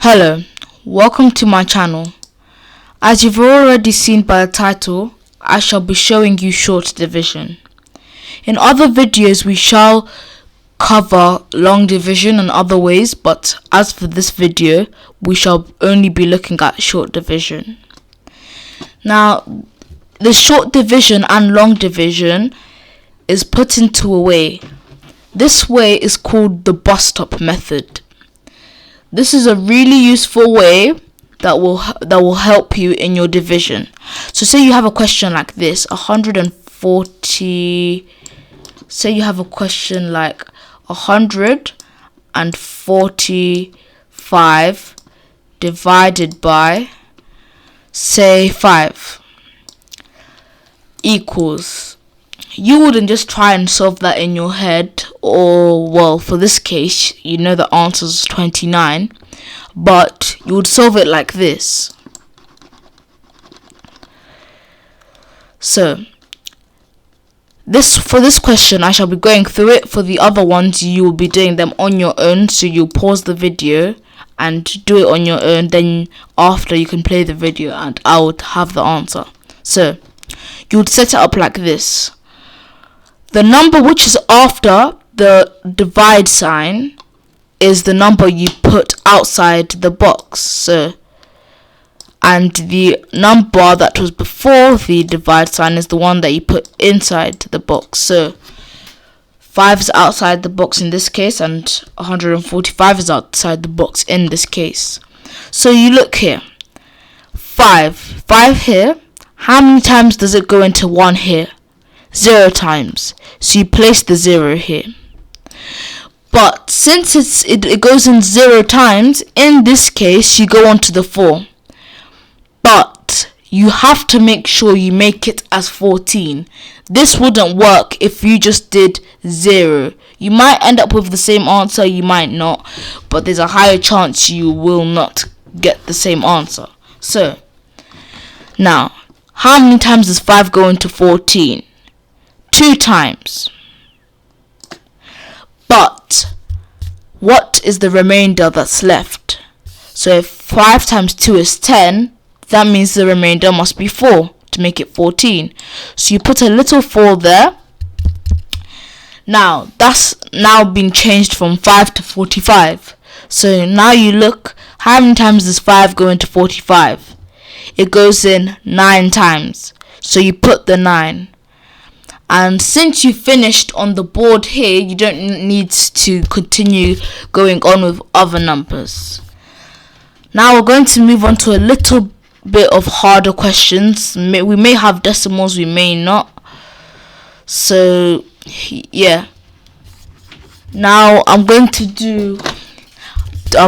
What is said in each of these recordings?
Hello, welcome to my channel. As you've already seen by the title, I shall be showing you short division. In other videos we shall cover long division and other ways, but as for this video, we shall only be looking at short division. Now, the short division and long division is put into a way. This way is called the bus stop method. This is a really useful way that will help you in your division. So say you have a question like this, 140, say you have a question like 145 divided by, say, 5 equals. You wouldn't just try and solve that in your head, or well, for this case, you know the answer is 29, but you would solve it like this. So, for this question, I shall be going through it. For the other ones, you will be doing them on your own, so you'll pause the video and do it on your own. Then after, you can play the video and I would have the answer. So, you would set it up like this. The number which is after the divide sign is the number you put outside the box. So, and the number that was before the divide sign is the one that you put inside the box. So 5 is outside the box in this case, and 145 is outside the box in this case. So you look here, 5 here. How many times does it go into 1 here? 0 times. So you place the 0 here. But since it goes in 0 times, in this case you go on to the 4. But you have to make sure you make it as 14. This wouldn't work if you just did 0. You might end up with the same answer, you might not, but there's a higher chance you will not get the same answer. So, now, how many times does 5 go into 14? 2 times. But what is the remainder that's left? So if 5 times 2 is 10, that means the remainder must be 4 to make it 14. So you put a little 4 there. Now that's now been changed from 5 to 45. So now you look, how many times does 5 go into 45? It goes in 9 times. So you put the 9. And since you finished on the board here, you don't need to continue going on with other numbers. Now we're going to move on to a little bit of harder questions. We may have decimals, we may not. So, yeah. Now I'm going to do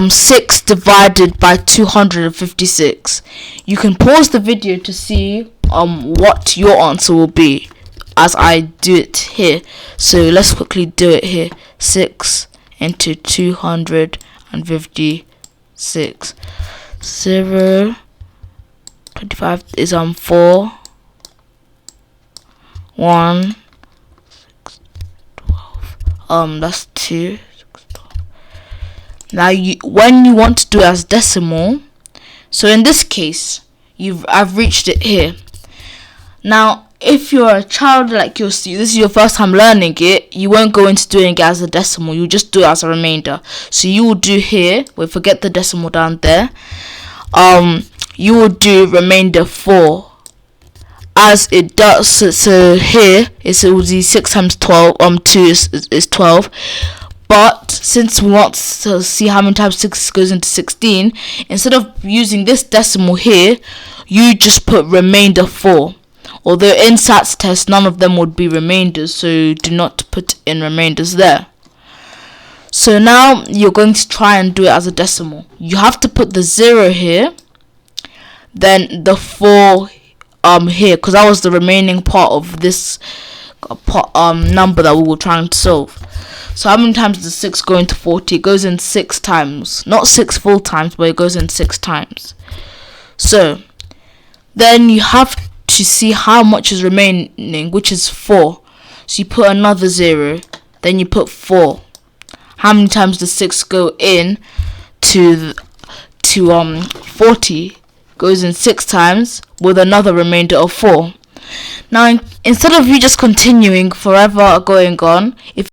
6 divided by 256. You can pause the video to see what your answer will be as I do it here. So let's quickly do it here. 6 into 256. 0, 25 is 4, 1, 6, 12. That's 2, 6, 12. Now when you want to do it as decimal, so in this case I've reached it here. Now if you're a child like this is your first time learning it, you won't go into doing it as a decimal, you just do it as a remainder. So you will do here, forget the decimal down there, you will do remainder 4 as it does. So here it will be 6 times 12, 2 is 12. But since we want to see how many times 6 goes into 16, instead of using this decimal here, you just put remainder 4. Although in SATs test, none of them would be remainders, so do not put in remainders there. So now you're going to try and do it as a decimal. You have to put the 0 here, then the 4 here, because that was the remaining part of this number that we were trying to solve. So how many times does 6 go into 40? It goes in 6 times. Not 6 full times, but it goes in 6 times. So then you have to see how much is remaining, which is 4. So you put another 0, then you put 4. How many times does 6 go in to to 40 goes in 6 times with another remainder of 4. Now, instead of you just continuing forever going on, if